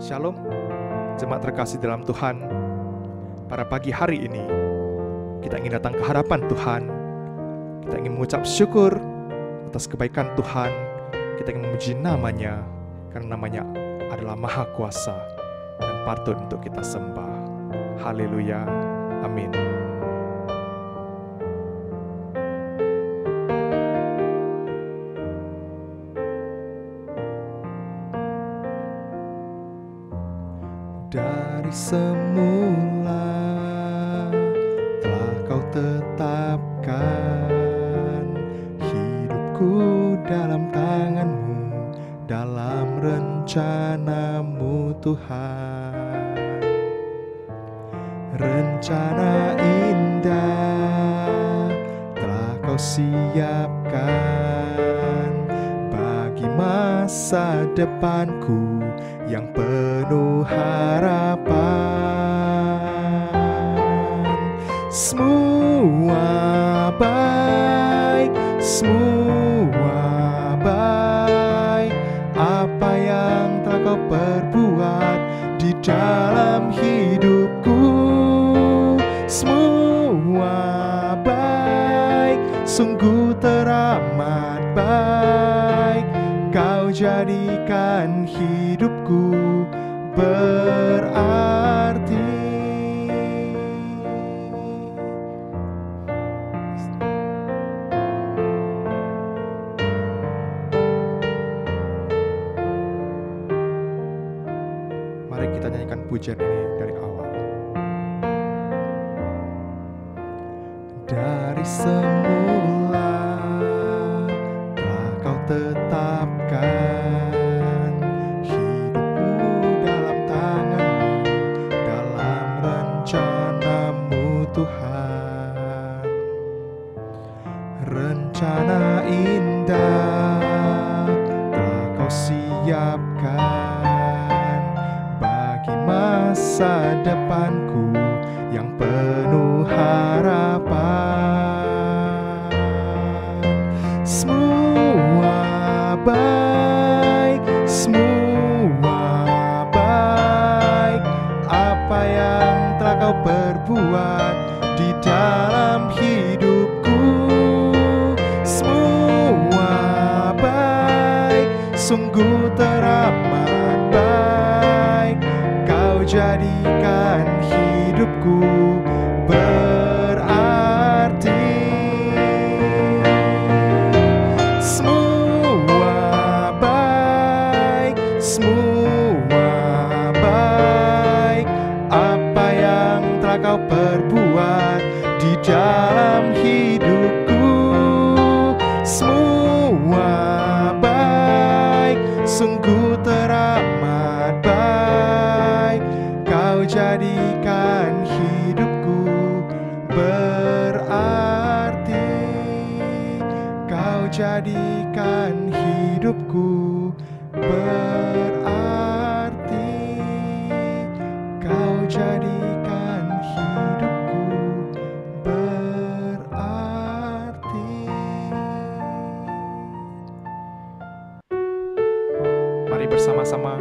Shalom, jemaat terkasih dalam Tuhan. Pada pagi hari ini, kita ingin datang ke hadapan Tuhan. Kita ingin mengucap syukur atas kebaikan Tuhan. Kita ingin memuji namanya, karena namanya adalah Maha Kuasa dan patut untuk kita sembah. Haleluya, amin. Dari semula telah Kau tetapkan hidupku dalam tangan-Mu, dalam rencana-Mu Tuhan. Rencana indah telah Kau siapkan bagi masa depanku yang penuh harapan. Semua baik, semua baik. Apa yang telah Kau perbuat di dalam hidupku, semua baik, sungguh teramat baik. Kau jadikan hidupku berarti. Mari kita nyanyikan pujian ini dari awal. Dari semula telah Kau tetapkan hidupku dalam tangan-Mu, dalam rencana-Mu Tuhan. Rencana indah telah Kau siapkan bagi masa depanku yang penuh harapan. Semua baik, semua baik. Apa yang telah Kau perbuat di dalam hidupku, semua baik, sungguh teramat baik. Kau jadikan hidupku berarti. Semua baik, semua baik. Apa yang telah Kau perbuat di dalam hidupku, semua baik, sungguh teramat baik. Kau jadikan hidupku berarti. Kau jadikan hidupku berarti. Kau jadikan hidupku berarti. Mari bersama-sama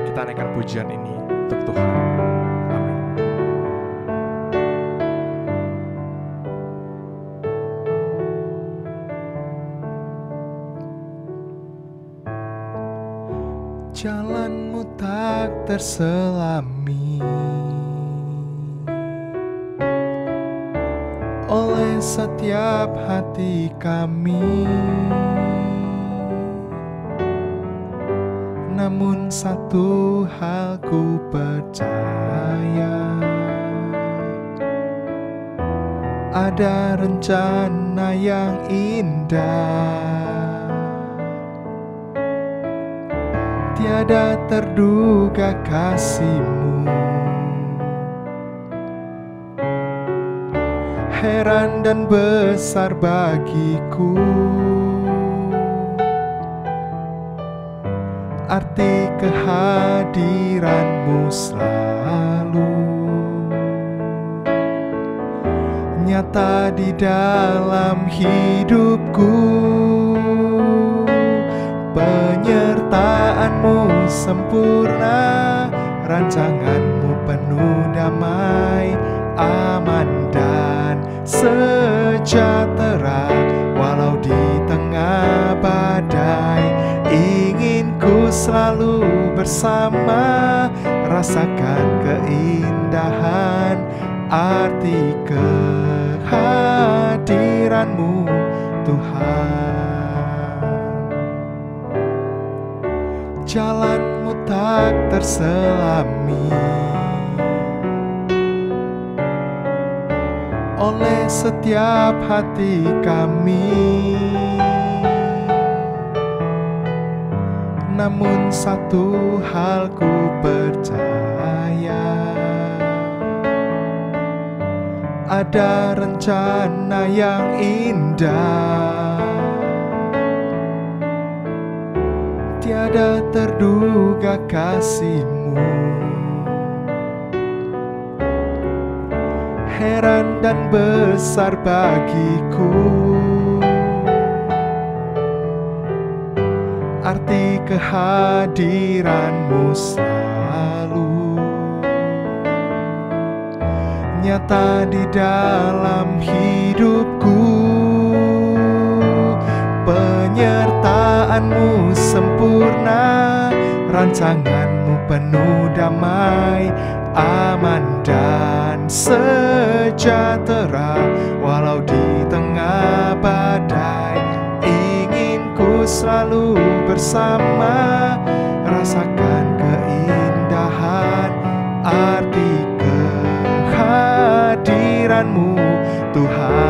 kita naikkan pujian ini untuk Tuhan. Amin. Jalan-Mu tak terselami oleh setiap hati kami. Namun satu hal ku percaya, ada rencana yang indah, tiada terduga kasih-Mu. Heran dan besar bagiku arti kehadiran-Mu selalu nyata di dalam hidupku. Penyertaan-Mu sempurna rancangan-Mu penuh damai, aman dan sejahtera. Walau di tengah badai, ingin ku selalu bersama, rasakan keindahan arti kehadiran-Mu Tuhan. Jalan-Mu tak terselami oleh setiap hati kami, namun satu hal ku percaya, ada rencana yang indah, tiada terduga kasih-Mu. Heran dan besar bagiku arti kehadiran-Mu selalu nyata di dalam hidupku. Penyertaan-Mu sempurna, rancangan-Mu penuh damai, aman dan sejahtera. Walau di tengah badai, ingin ku selalu bersama, rasakan keindahan arti kehadiran-Mu Tuhan.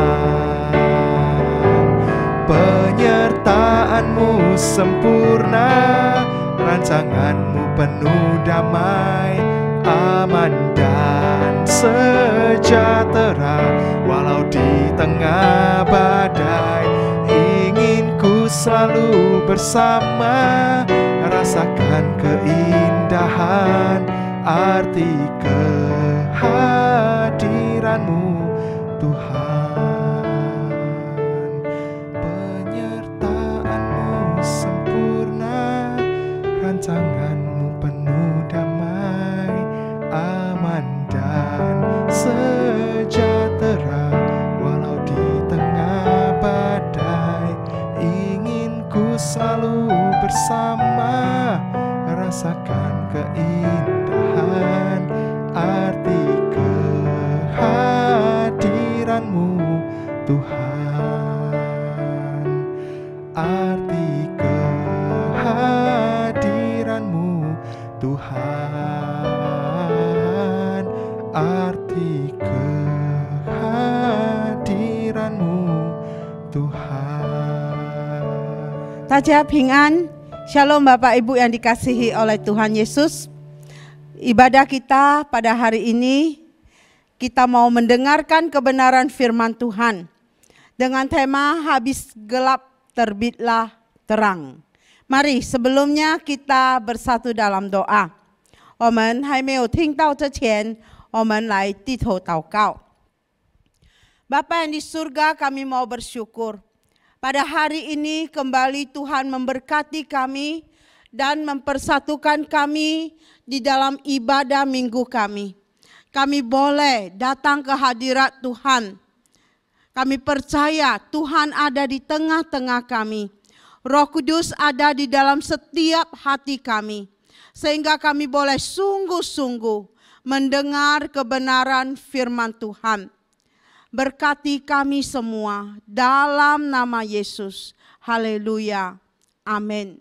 Penyertaan-Mu sempurna, rancangan-Mu penuh damai, aman dan sejahtera. Walau di tengah badai, ingin ku selalu bersama, rasakan keindahan arti kehadiran-Mu Tuhan. Penyertaan-Mu sempurna, rancangan-Mu penuh damai, aman dan sejahtera. Walau di tengah badai, ingin ku selalu bersama, rasakan keindahan arti kehadiran-Mu Tuhan. Arti kehadiran-Mu Tuhan. Arti kehadiran-Mu Tuhan. 大家平安， Shalom Bapak Ibu yang dikasihi oleh Tuhan Yesus. Ibadah kita pada hari ini, kita mau mendengarkan kebenaran firman Tuhan dengan tema habis gelap terbitlah terang. Mari sebelumnya kita bersatu dalam doa. 我们还没有听到之前，我们来低头祷告。 Bapa yang di surga, kami mau bersyukur. Pada hari ini kembali Tuhan memberkati kami dan mempersatukan kami di dalam ibadah minggu kami. Kami boleh datang ke hadirat Tuhan. Kami percaya Tuhan ada di tengah-tengah kami. Roh Kudus ada di dalam setiap hati kami. Sehingga kami boleh sungguh-sungguh mendengar kebenaran firman Tuhan. Berkati kami semua dalam nama Yesus. Haleluya. Amin.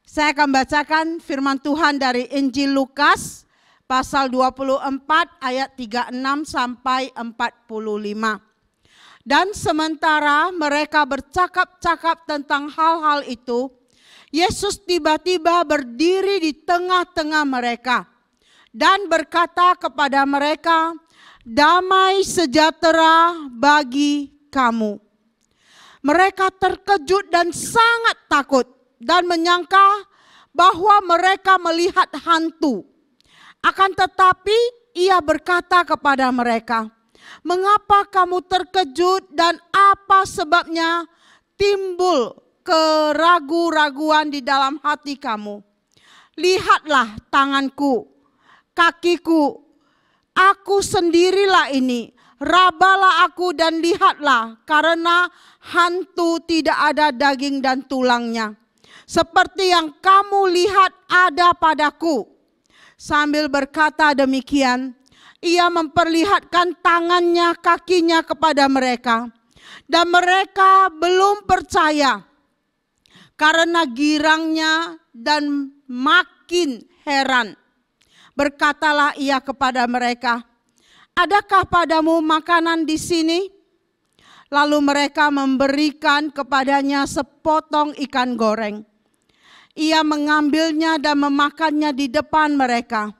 Saya akan bacakan firman Tuhan dari Injil Lukas pasal 24 ayat 36 sampai 45. Dan sementara mereka bercakap-cakap tentang hal-hal itu, Yesus tiba-tiba berdiri di tengah-tengah mereka dan berkata kepada mereka, "Damai sejahtera bagi kamu." Mereka terkejut dan sangat takut dan menyangka bahwa mereka melihat hantu. Akan tetapi ia berkata kepada mereka, "Mengapa kamu terkejut dan apa sebabnya timbul keraguan-raguan di dalam hati kamu? Lihatlah tanganku, kakiku, aku sendirilah ini. Rabalah aku dan lihatlah, karena hantu tidak ada daging dan tulangnya, seperti yang kamu lihat ada padaku. Sambil berkata demikian, ia memperlihatkan tangannya, kakinya kepada mereka. Dan mereka belum percaya karena girangnya dan makin heran. Berkatalah ia kepada mereka, adakah padamu makanan di sini? Lalu mereka memberikan kepadanya sepotong ikan goreng. Ia mengambilnya dan memakannya di depan mereka.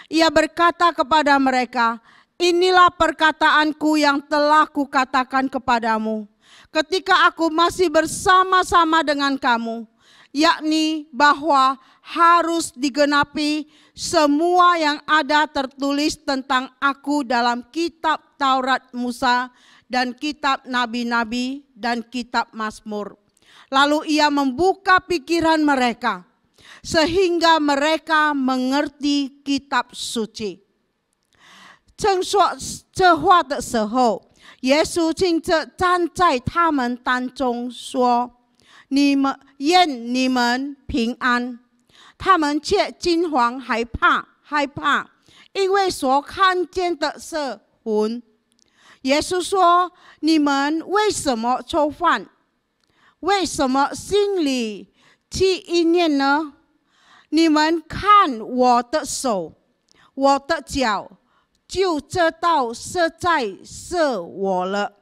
Ia berkata kepada mereka, inilah perkataanku yang telah kukatakan kepadamu ketika aku masih bersama-sama dengan kamu, yakni bahwa harus digenapi semua yang ada tertulis tentang aku dalam kitab Taurat Musa dan kitab nabi-nabi dan kitab Mazmur. Lalu ia membuka pikiran mereka sehingga mereka mengerti kitab suci. 正说这话的时候，耶稣竟站在他们当中说：“愿你们平安。”他们却惊惶害怕，因为所看见的是魂。耶稣说：“你们为什么愁烦？为什么心里起意念呢？你们看我的手，我的脚，就知道实在是我了。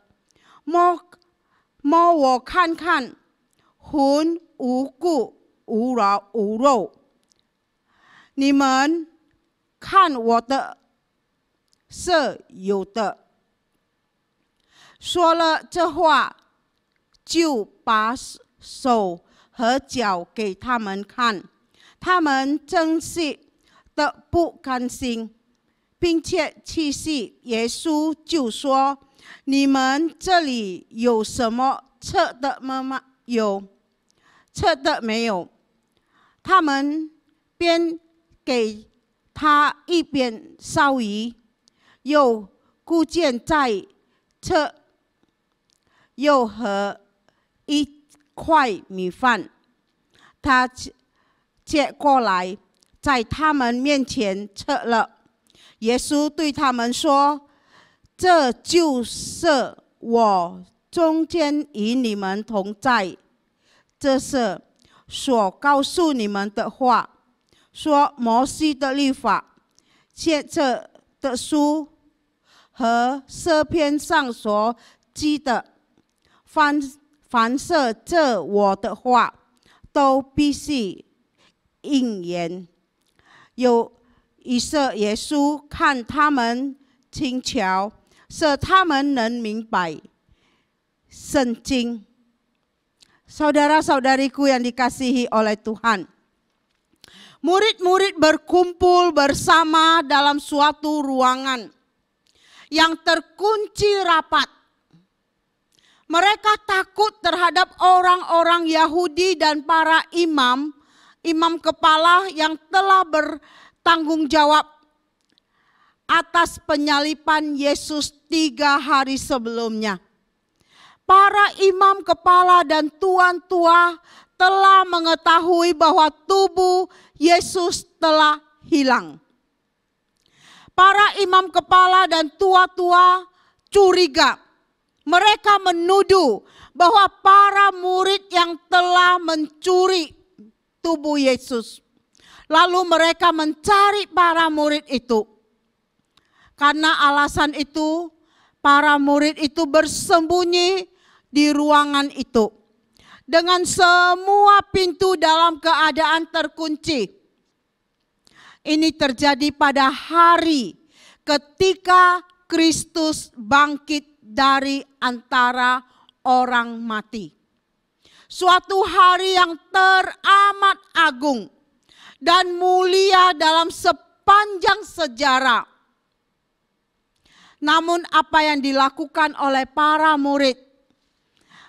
摸我看看，魂无骨无肉。你们看我的是有的。”说了这话，就把手和脚给他们看。他们真是的不甘心，并且气息。耶稣就说：“你们这里有什么吃的吗？吃的没有？”他们便给他一边烧鱼，又顾见在吃，又和一块米饭。他接过来，在他们面前吃了。耶稣对他们说：“这就是我中间与你们同在，这是所告诉你们的话。说摩西的律法、先知的书和诗篇上所记的，凡是这我的话，都必须应验。”于是耶稣看他们轻巧，使他们能明白圣经。Saudara-saudariku yang dikasihi oleh Tuhan, murid-murid berkumpul bersama dalam suatu ruangan yang terkunci rapat. Mereka takut terhadap orang-orang Yahudi dan para imam kepala yang telah bertanggung jawab atas penyaliban Yesus 3 hari sebelumnya. Para imam kepala dan tuan-tua telah mengetahui bahwa tubuh Yesus telah hilang. Para imam kepala dan tua-tua curiga. Mereka menuduh bahwa para murid yang telah mencuri tubuh Yesus. Lalu mereka mencari para murid itu. Karena alasan itu, para murid itu bersembunyi di ruangan itu dengan semua pintu dalam keadaan terkunci. Ini terjadi pada hari ketika Kristus bangkit dari antara orang mati. Suatu hari yang teramat agung dan mulia dalam sepanjang sejarah. Namun apa yang dilakukan oleh para murid?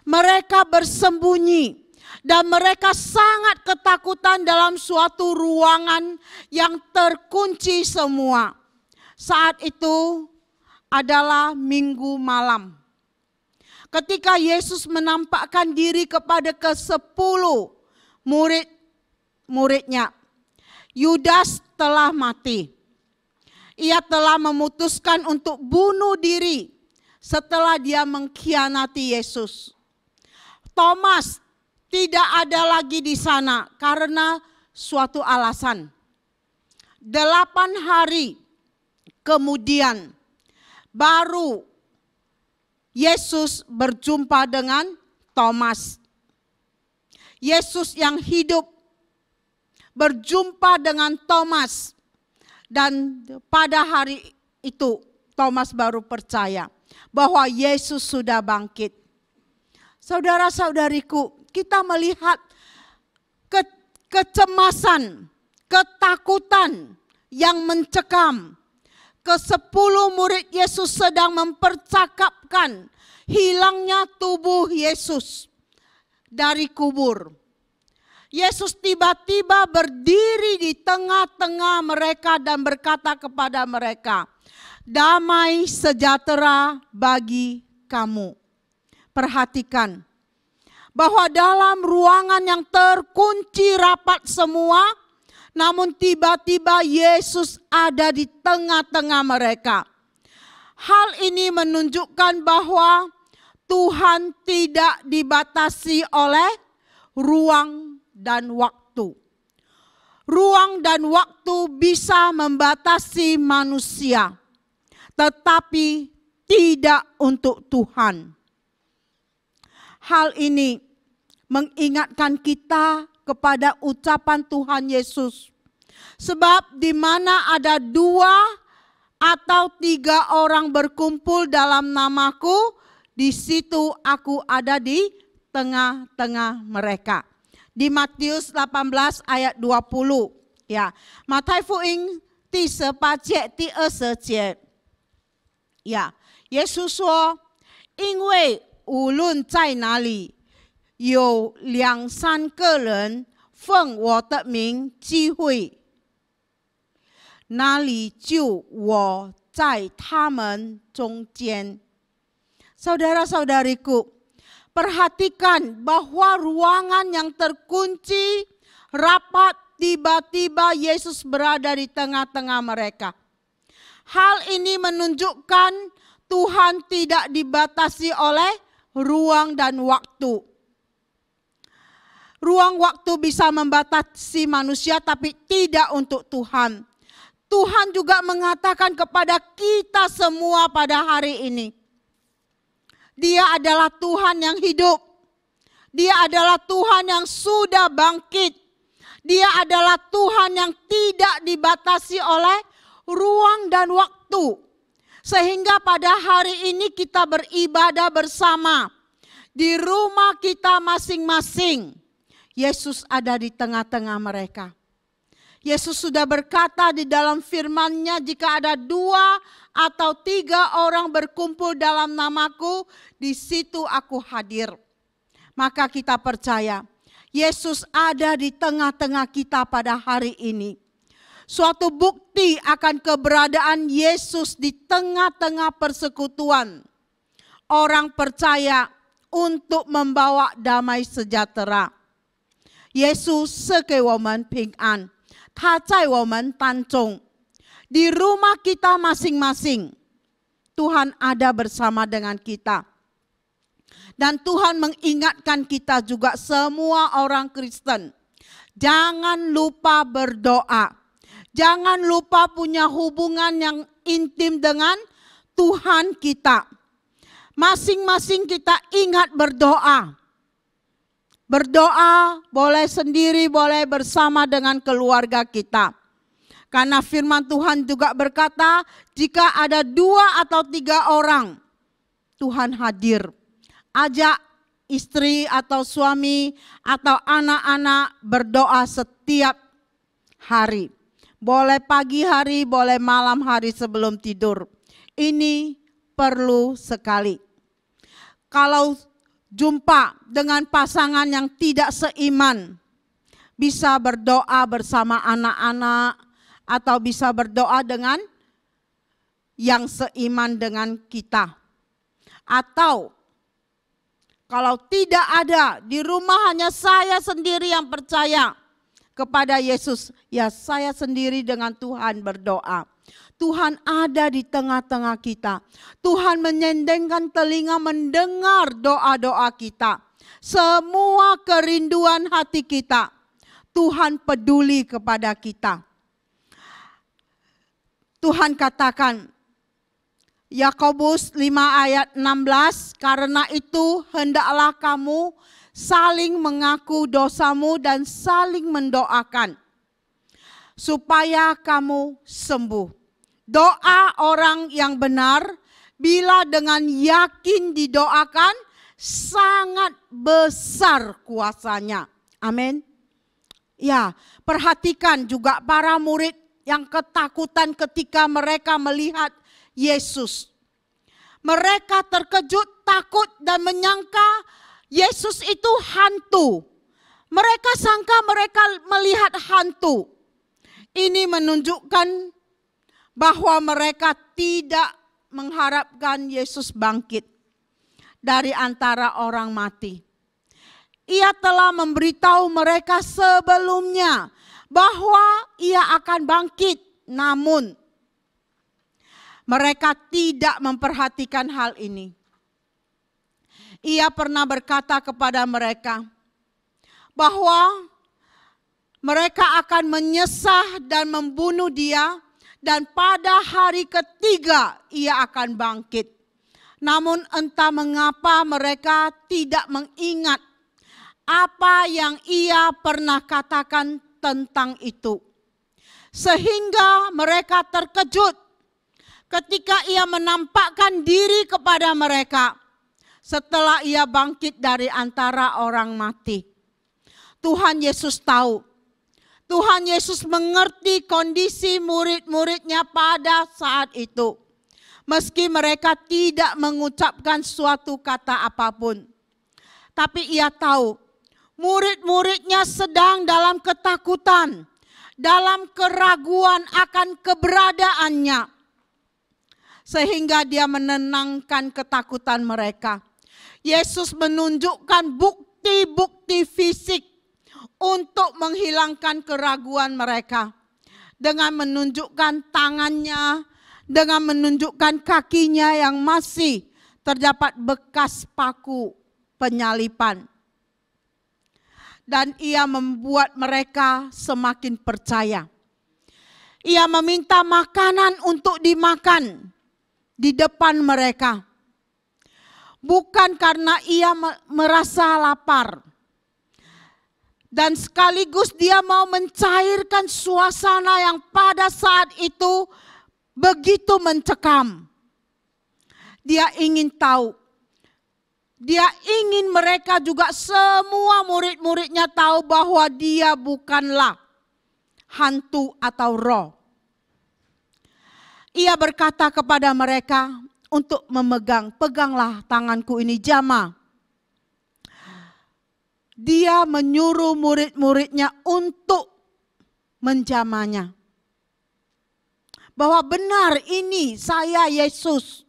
Mereka bersembunyi Dan mereka sangat ketakutan dalam suatu ruangan yang terkunci semua. Saat itu adalah Minggu malam. Ketika Yesus menampakkan diri kepada ke-10 murid-muridnya, Yudas telah mati. Ia telah memutuskan untuk bunuh diri setelah dia mengkhianati Yesus. Thomas tidak ada lagi di sana karena suatu alasan. 8 hari kemudian baru Yesus berjumpa dengan Thomas. Yesus yang hidup berjumpa dengan Thomas. Dan pada hari itu Thomas baru percaya bahwa Yesus sudah bangkit. Saudara-saudariku, kita melihat kecemasan, ketakutan yang mencekam. Ke-10 murid Yesus sedang mempercakapkan hilangnya tubuh Yesus dari kubur. Yesus tiba-tiba berdiri di tengah-tengah mereka dan berkata kepada mereka, "Damai sejahtera bagi kamu." Perhatikan bahwa dalam ruangan yang terkunci rapat semua, namun tiba-tiba Yesus ada di tengah-tengah mereka. Hal ini menunjukkan bahwa Tuhan tidak dibatasi oleh ruang dan waktu. Ruang dan waktu bisa membatasi manusia, tetapi tidak untuk Tuhan. Hal ini mengingatkan kita kepada ucapan Tuhan Yesus. Sebab di mana ada 2 atau 3 orang berkumpul dalam namaku, di situ aku ada di tengah-tengah mereka. Di Matius 18 ayat 20. Ya, 马太福音第18节、第20节。呀，耶稣说，因为无论在哪里，有2、3个人奉我的名聚会，那里就我在他们中间。Saudara-saudariku, perhatikan bahwa ruangan yang terkunci, rapat, tiba-tiba Yesus berada di tengah-tengah mereka. Hal ini menunjukkan Tuhan tidak dibatasi oleh ruang dan waktu. Ruang waktu bisa membatasi manusia, tapi tidak untuk Tuhan. Tuhan juga mengatakan kepada kita semua pada hari ini, Dia adalah Tuhan yang hidup. Dia adalah Tuhan yang sudah bangkit. Dia adalah Tuhan yang tidak dibatasi oleh ruang dan waktu. Sehingga pada hari ini kita beribadah bersama di rumah kita masing-masing. Yesus ada di tengah-tengah mereka. Yesus sudah berkata di dalam firman-Nya, jika ada 2 atau 3 orang berkumpul dalam namaku, di situ aku hadir. Maka kita percaya, Yesus ada di tengah-tengah kita pada hari ini. Suatu bukti akan keberadaan Yesus di tengah-tengah persekutuan. Orang percaya untuk membawa damai sejahtera. Yesus 赐给我们平安，他在我们当中。Di rumah kita masing-masing, Tuhan ada bersama dengan kita. Dan Tuhan mengingatkan kita juga semua orang Kristen. Jangan lupa berdoa. Jangan lupa punya hubungan yang intim dengan Tuhan kita. Masing-masing kita ingat berdoa. Berdoa boleh sendiri, boleh bersama dengan keluarga kita. Karena firman Tuhan juga berkata, jika ada 2 atau 3 orang, Tuhan hadir. Ajak istri atau suami atau anak-anak berdoa setiap hari. Boleh pagi hari, boleh malam hari sebelum tidur. Ini perlu sekali. Kalau jumpa dengan pasangan yang tidak seiman, bisa berdoa bersama anak-anak atau bisa berdoa dengan yang seiman dengan kita. Atau kalau tidak ada, di rumah hanya saya sendiri yang percaya kepada Yesus, ya saya sendiri dengan Tuhan berdoa. Tuhan ada di tengah-tengah kita. Tuhan menyendengkan telinga mendengar doa-doa kita. Semua kerinduan hati kita, Tuhan peduli kepada kita. Tuhan katakan, Yakobus 5 ayat 16, karena itu hendaklah kamu saling mengaku dosamu dan saling mendoakan, supaya kamu sembuh. Doa orang yang benar, bila dengan yakin didoakan, sangat besar kuasanya. Amin. Ya, perhatikan juga para murid yang ketakutan ketika mereka melihat Yesus. Mereka terkejut, takut dan menyangka Yesus itu hantu. Mereka sangka mereka melihat hantu. Ini menunjukkan bahwa mereka tidak mengharapkan Yesus bangkit dari antara orang mati. Ia telah memberitahu mereka sebelumnya bahwa ia akan bangkit, namun mereka tidak memperhatikan hal ini. Ia pernah berkata kepada mereka bahwa mereka akan menyesah dan membunuh dia, dan pada hari ketiga ia akan bangkit. Namun entah mengapa mereka tidak mengingat apa yang ia pernah katakan tentang itu. Sehingga mereka terkejut ketika ia menampakkan diri kepada mereka setelah ia bangkit dari antara orang mati. Tuhan Yesus tahu. Tuhan Yesus mengerti kondisi murid-muridnya pada saat itu. Meski mereka tidak mengucapkan suatu kata apapun. Tapi ia tahu murid-muridnya sedang dalam ketakutan, dalam keraguan akan keberadaannya. Sehingga dia menenangkan ketakutan mereka. Yesus menunjukkan bukti-bukti fisik untuk menghilangkan keraguan mereka. Dengan menunjukkan tangannya, dengan menunjukkan kakinya yang masih terdapat bekas paku penyalipan. Dan ia membuat mereka semakin percaya. Ia meminta makanan untuk dimakan di depan mereka. Bukan karena ia merasa lapar. Dan sekaligus dia mau mencairkan suasana yang pada saat itu begitu mencekam. Dia ingin tahu. Dia ingin mereka juga semua murid-muridnya tahu bahwa dia bukanlah hantu atau roh. Ia berkata kepada mereka untuk memegang, peganglah tanganku ini, jamah. Dia menyuruh murid-muridnya untuk menjamahnya. Bahwa benar ini saya Yesus.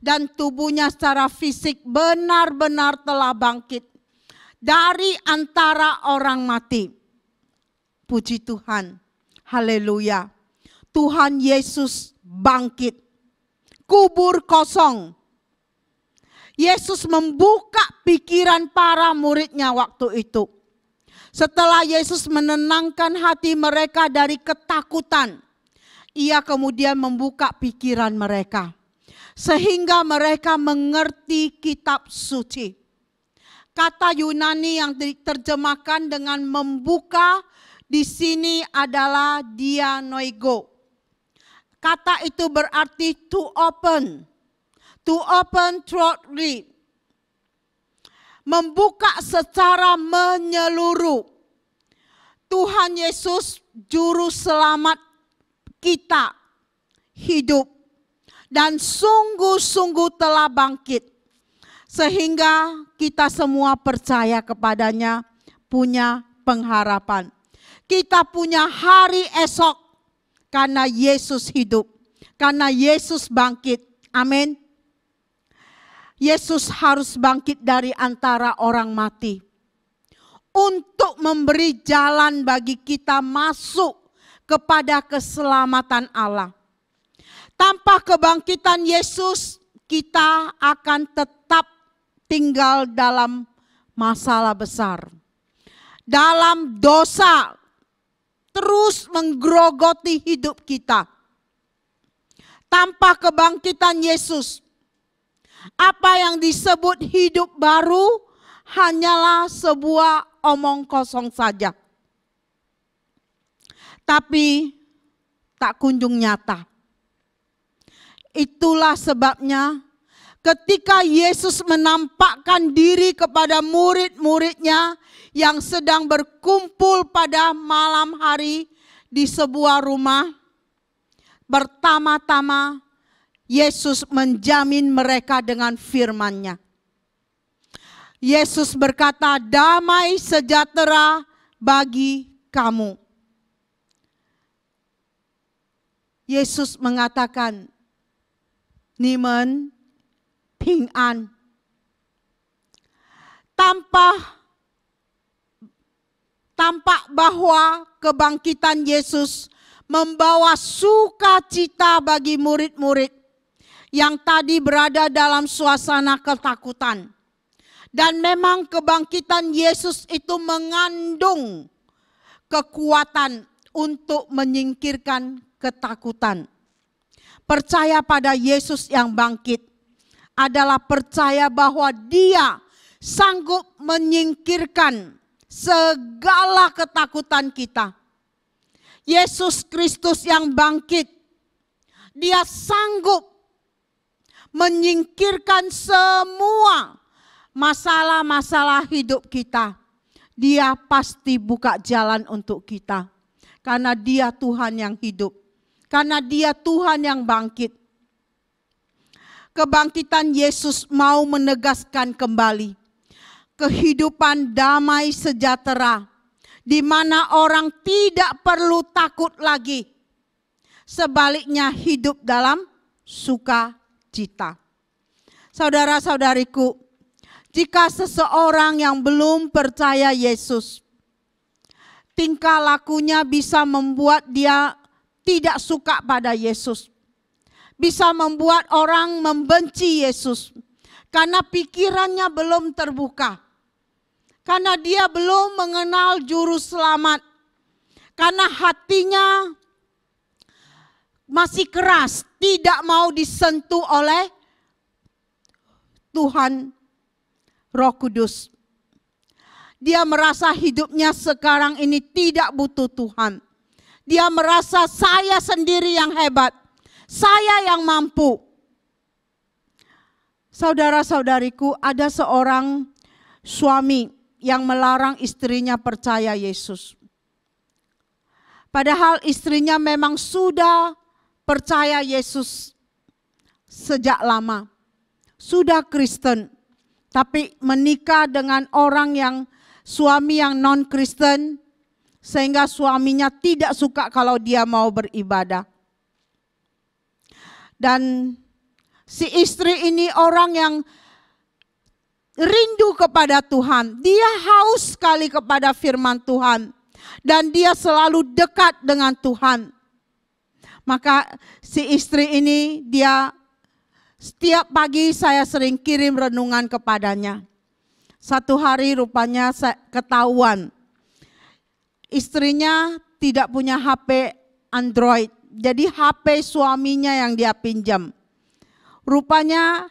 Dan tubuhnya secara fisik benar-benar telah bangkit dari antara orang mati. Puji Tuhan. Haleluya. Tuhan Yesus bangkit. Kubur kosong. Yesus membuka pikiran para muridnya waktu itu. Setelah Yesus menenangkan hati mereka dari ketakutan, ia kemudian membuka pikiran mereka. Sehingga mereka mengerti kitab suci. Kata Yunani yang diterjemahkan dengan membuka di sini adalah dianoigo. Kata itu berarti to open. To open thoroughly. Membuka secara menyeluruh. Tuhan Yesus juru selamat kita hidup. Dan sungguh-sungguh telah bangkit. sehingga kita semua percaya kepadanya, punya pengharapan. Kita punya hari esok karena Yesus hidup, karena Yesus bangkit. Amin. Yesus harus bangkit dari antara orang mati untuk memberi jalan bagi kita masuk kepada keselamatan Allah. Tanpa kebangkitan Yesus, kita akan tetap tinggal dalam masalah besar, dalam dosa, terus menggerogoti hidup kita. Tanpa kebangkitan Yesus, apa yang disebut hidup baru hanyalah sebuah omong kosong saja. Tapi tak kunjung nyata. Itulah sebabnya ketika Yesus menampakkan diri kepada murid-muridnya yang sedang berkumpul pada malam hari di sebuah rumah, pertama-tama Yesus menjamin mereka dengan firman-Nya. Yesus berkata, damai sejahtera bagi kamu. Yesus mengatakan, Nimen Ping-an. Tampak bahwa kebangkitan Yesus membawa sukacita bagi murid-murid yang tadi berada dalam suasana ketakutan. Dan memang kebangkitan Yesus itu mengandung kekuatan untuk menyingkirkan ketakutan. Percaya pada Yesus yang bangkit adalah percaya bahwa Dia sanggup menyingkirkan segala ketakutan kita. Yesus Kristus yang bangkit, Dia sanggup menyingkirkan semua masalah-masalah hidup kita. Dia pasti buka jalan untuk kita. Karena Dia Tuhan yang hidup. Karena Dia Tuhan yang bangkit. Kebangkitan Yesus mau menegaskan kembali kehidupan damai sejahtera, di mana orang tidak perlu takut lagi. Sebaliknya hidup dalam sukacita. Saudara-saudariku, jika seseorang yang belum percaya Yesus, tingkah lakunya bisa membuat dia tidak suka pada Yesus. Bisa membuat orang membenci Yesus. Karena pikirannya belum terbuka. Karena dia belum mengenal juru selamat. Karena hatinya masih keras, tidak mau disentuh oleh Tuhan Roh Kudus. Dia merasa hidupnya sekarang ini tidak butuh Tuhan. Dia merasa saya sendiri yang hebat. Saya yang mampu. Saudara-saudariku, ada seorang suami yang melarang istrinya percaya Yesus. Padahal istrinya memang sudah percaya Yesus sejak lama. Sudah Kristen. Tapi menikah dengan orang yang suami yang non-Kristen. Sehingga suaminya tidak suka kalau dia mau beribadah. Dan si istri ini orang yang rindu kepada Tuhan. Dia haus sekali kepada firman Tuhan. Dan dia selalu dekat dengan Tuhan. Maka si istri ini dia setiap pagi saya sering kirim renungan kepadanya. Satu hari rupanya ketahuan. Istrinya tidak punya HP Android. Jadi HP suaminya yang dia pinjam. Rupanya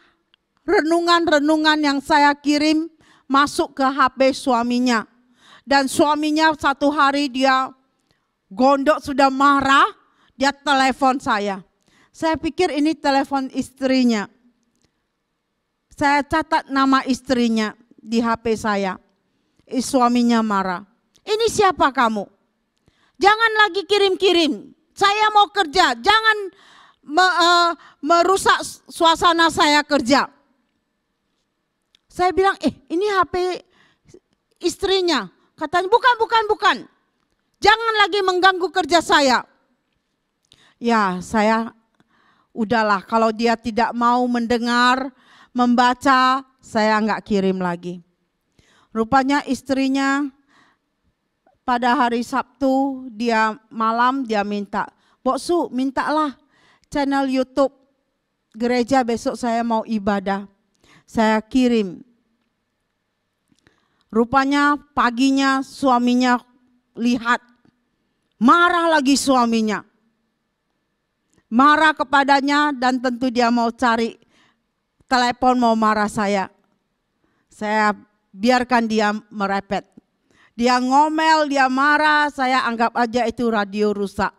renungan-renungan yang saya kirim masuk ke HP suaminya. Dan suaminya satu hari dia gondok sudah marah, dia telepon saya. Saya pikir ini telepon istrinya. Saya catat nama istrinya di HP saya. Suaminya marah. Ini siapa kamu? Jangan lagi kirim-kirim. Saya mau kerja, jangan merusak suasana saya kerja. Saya bilang, ini HP istrinya. Katanya, bukan. Jangan lagi mengganggu kerja saya. Ya, saya udahlah, kalau dia tidak mau mendengar, membaca, saya enggak kirim lagi. Rupanya istrinya pada hari Sabtu, malam dia minta, Bok Su, mintalah channel YouTube gereja, besok saya mau ibadah. Saya kirim. Rupanya paginya suaminya lihat, marah lagi suaminya. Marah kepadanya dan tentu dia mau cari telepon, mau marah saya. Saya biarkan dia merepet. Dia ngomel, dia marah, saya anggap aja itu radio rusak.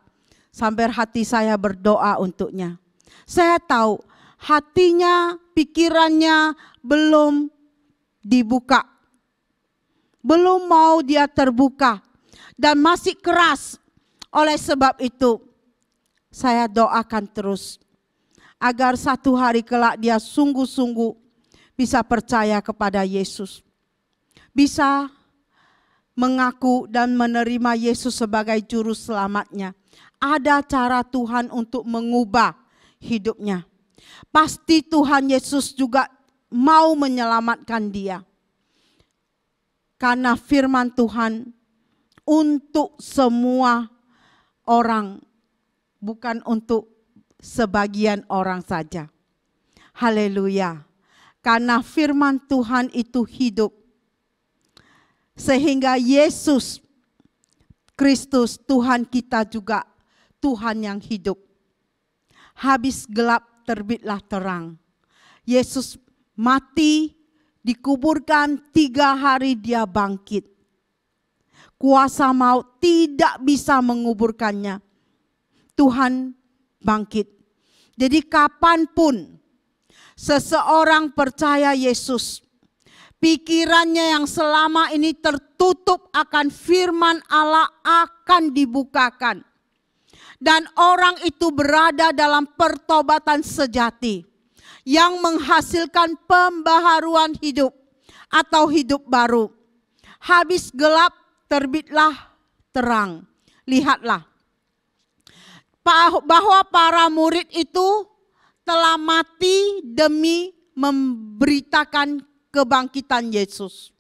Sampai hati saya berdoa untuknya. Saya tahu hatinya, pikirannya belum dibuka. Belum mau dia terbuka. Dan masih keras. Oleh sebab itu, saya doakan terus. Agar satu hari kelak dia sungguh-sungguh bisa percaya kepada Yesus. Bisa mengaku dan menerima Yesus sebagai juru selamatnya. Ada cara Tuhan untuk mengubah hidupnya. Pasti Tuhan Yesus juga mau menyelamatkan dia. Karena firman Tuhan untuk semua orang, bukan untuk sebagian orang saja. Haleluya. Karena firman Tuhan itu hidup. Sehingga Yesus Kristus Tuhan kita juga Tuhan yang hidup. Habis gelap terbitlah terang. Yesus mati, dikuburkan, 3 hari dia bangkit. Kuasa maut tidak bisa menguburkannya. Tuhan bangkit. Jadi kapanpun seseorang percaya Yesus, pikirannya yang selama ini tertutup akan firman Allah akan dibukakan. Dan orang itu berada dalam pertobatan sejati yang menghasilkan pembaharuan hidup atau hidup baru. Habis gelap terbitlah terang. Lihatlah bahwa para murid itu telah mati demi memberitakan kebangkitan Yesus.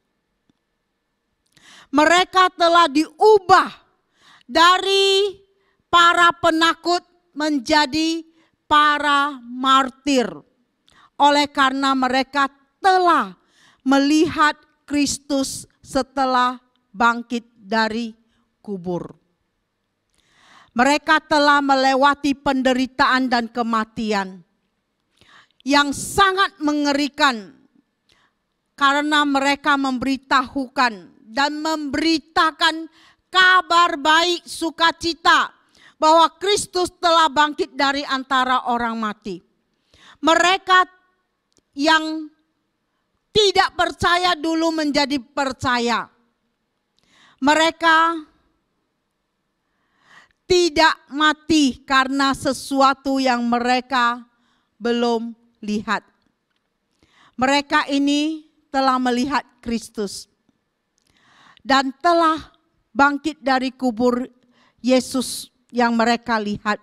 Mereka telah diubah dari para penakut menjadi para martir. Oleh karena mereka telah melihat Kristus setelah bangkit dari kubur. Mereka telah melewati penderitaan dan kematian yang sangat mengerikan. Karena mereka memberitahukan dan memberitakan kabar baik sukacita bahwa Kristus telah bangkit dari antara orang mati. Mereka yang tidak percaya dulu menjadi percaya. Mereka tidak mati karena sesuatu yang mereka belum lihat. Mereka ini telah melihat Kristus dan telah bangkit dari kubur Yesus yang mereka lihat.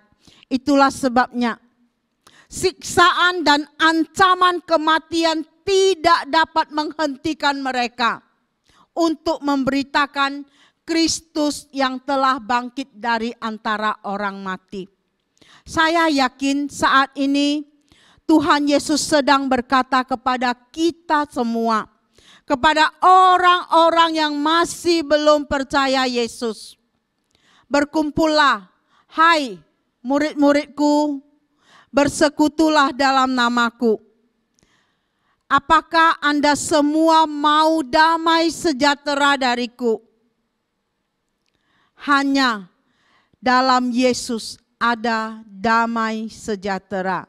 Itulah sebabnya siksaan dan ancaman kematian tidak dapat menghentikan mereka untuk memberitakan Kristus yang telah bangkit dari antara orang mati. Saya yakin saat ini Tuhan Yesus sedang berkata kepada kita semua, kepada orang-orang yang masih belum percaya Yesus. Berkumpullah, hai murid-muridku, bersekutulah dalam namaku. Apakah Anda semua mau damai sejahtera dariku? Hanya dalam Yesus ada damai sejahtera.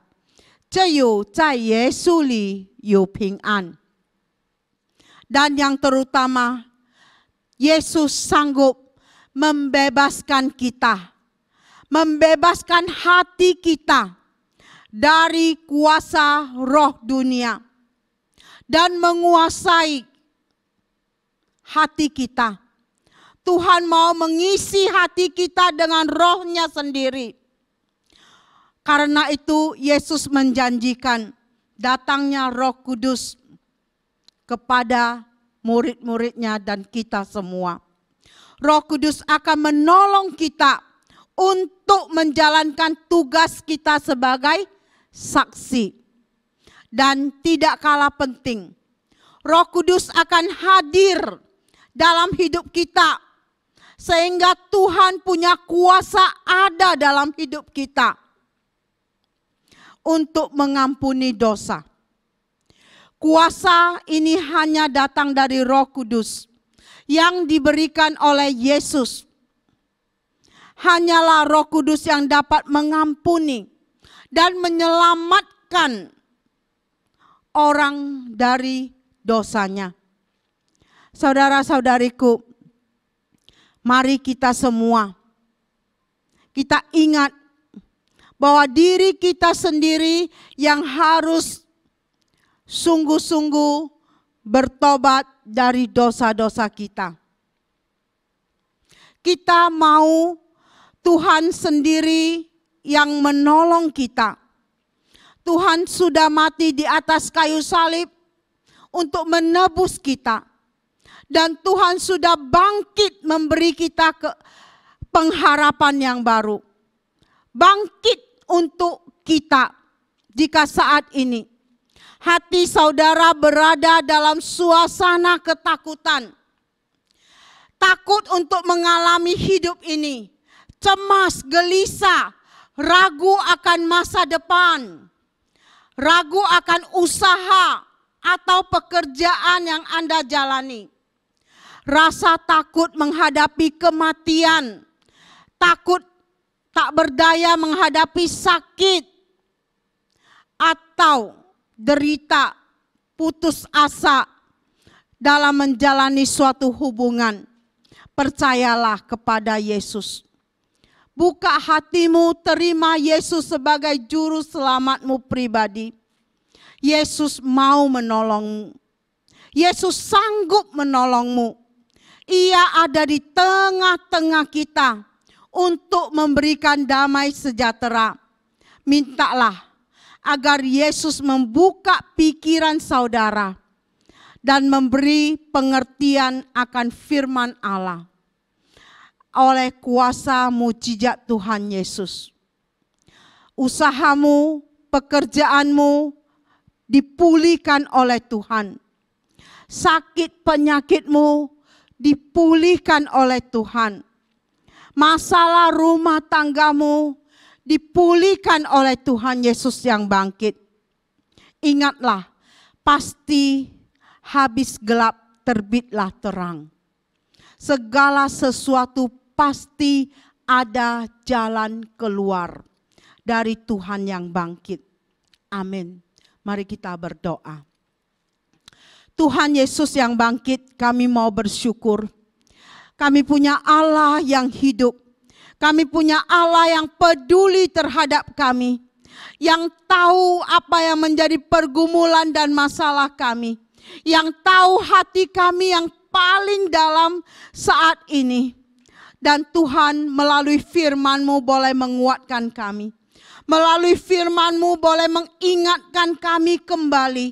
只有在耶稣里有平安. Dan yang terutama, Yesus sanggup membebaskan kita, membebaskan hati kita dari kuasa roh dunia, dan menguasai hati kita. Tuhan mau mengisi hati kita dengan roh-Nya sendiri. Karena itu Yesus menjanjikan datangnya Roh Kudus kepada murid-muridnya dan kita semua. Roh Kudus akan menolong kita untuk menjalankan tugas kita sebagai saksi. Dan tidak kalah penting, Roh Kudus akan hadir dalam hidup kita, sehingga Tuhan punya kuasa ada dalam hidup kita untuk mengampuni dosa. Kuasa ini hanya datang dari Roh Kudus yang diberikan oleh Yesus. Hanyalah Roh Kudus yang dapat mengampuni dan menyelamatkan orang dari dosanya. Saudara-saudariku, mari kita semua, kita ingat bahwa diri kita sendiri yang harus sungguh-sungguh bertobat dari dosa-dosa kita. Kita mau Tuhan sendiri yang menolong kita. Tuhan sudah mati di atas kayu salib untuk menebus kita. Dan Tuhan sudah bangkit memberi kita pengharapan yang baru. Bangkit untuk kita jika saat ini hati saudara berada dalam suasana ketakutan. Takut untuk mengalami hidup ini. Cemas, gelisah, ragu akan masa depan. Ragu akan usaha atau pekerjaan yang Anda jalani. Rasa takut menghadapi kematian, takut tak berdaya menghadapi sakit, atau derita, putus asa dalam menjalani suatu hubungan. Percayalah kepada Yesus. Buka hatimu, terima Yesus sebagai juru selamatmu pribadi. Yesus mau menolongmu. Yesus sanggup menolongmu. Ia ada di tengah-tengah kita untuk memberikan damai sejahtera. Mintalah agar Yesus membuka pikiran saudara dan memberi pengertian akan firman Allah oleh kuasa mujizat Tuhan Yesus. Usahamu, pekerjaanmu dipulihkan oleh Tuhan. Sakit penyakitmu dipulihkan oleh Tuhan. Masalah rumah tanggamu dipulihkan oleh Tuhan Yesus yang bangkit. Ingatlah, pasti habis gelap terbitlah terang. Segala sesuatu pasti ada jalan keluar dari Tuhan yang bangkit. Amin. Mari kita berdoa. Tuhan Yesus yang bangkit, kami mau bersyukur. Kami punya Allah yang hidup. Kami punya Allah yang peduli terhadap kami. Yang tahu apa yang menjadi pergumulan dan masalah kami. Yang tahu hati kami yang paling dalam saat ini. Dan Tuhan melalui firman-Mu boleh menguatkan kami. Melalui firman-Mu boleh mengingatkan kami kembali.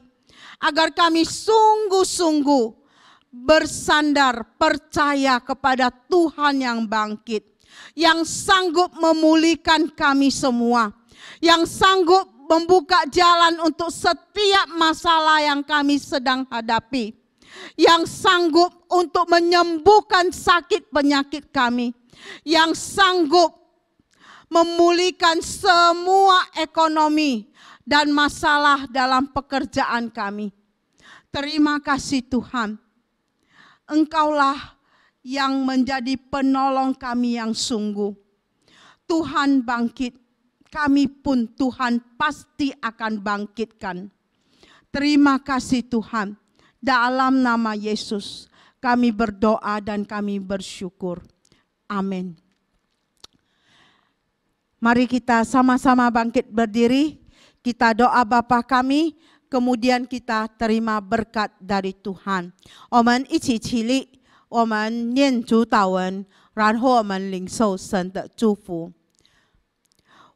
Agar kami sungguh-sungguh bersandar percaya kepada Tuhan yang bangkit. Yang sanggup memulihkan kami semua. Yang sanggup membuka jalan untuk setiap masalah yang kami sedang hadapi. Yang sanggup untuk menyembuhkan sakit penyakit kami. Yang sanggup memulihkan semua ekonomi dan masalah dalam pekerjaan kami. Terima kasih Tuhan. Engkaulah yang menjadi penolong kami yang sungguh. Tuhan bangkit, kami pun Tuhan pasti akan bangkitkan. Terima kasih Tuhan. Dalam nama Yesus kami berdoa dan kami bersyukur. Amin. Mari kita sama-sama bangkit berdiri. Kita doa Bapa kami, kemudian kita terima berkat dari Tuhan. 我们一起起立，我们念主祷文，然后我们领受神的祝福。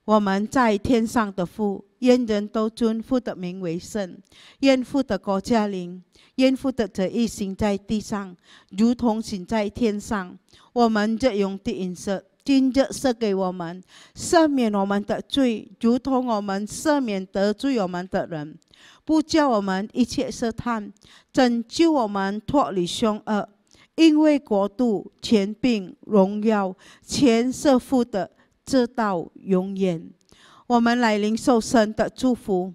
我们在天上的父，愿人都尊父的名为圣，愿父的国降临，愿父的旨意行在地上，如同行在天上。我们日用的饮食，今日赐给我们，赦免我们的罪，如同我们赦免得罪我们的人，不叫我们一切试探，拯救我们脱离凶恶。因为国度、权柄、荣耀，全是父的，直到永远。我们来领受神的祝福。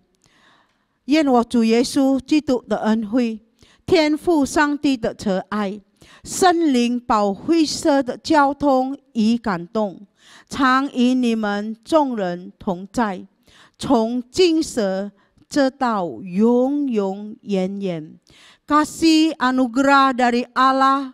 愿我主耶稣基督的恩惠、天父上帝的慈爱、圣灵保惠师的交通与感动，常与你们众人同在，从今时直到永永远远。Kasih anugerah dari Allah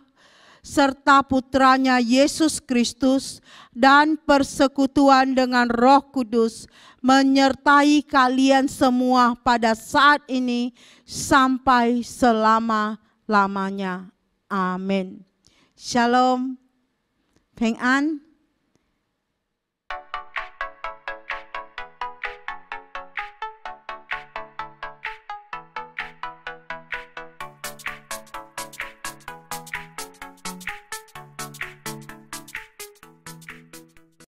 serta putranya Yesus Kristus dan persekutuan dengan Roh Kudus menyertai kalian semua pada saat ini sampai selama-lamanya. Amin. Shalom. 平安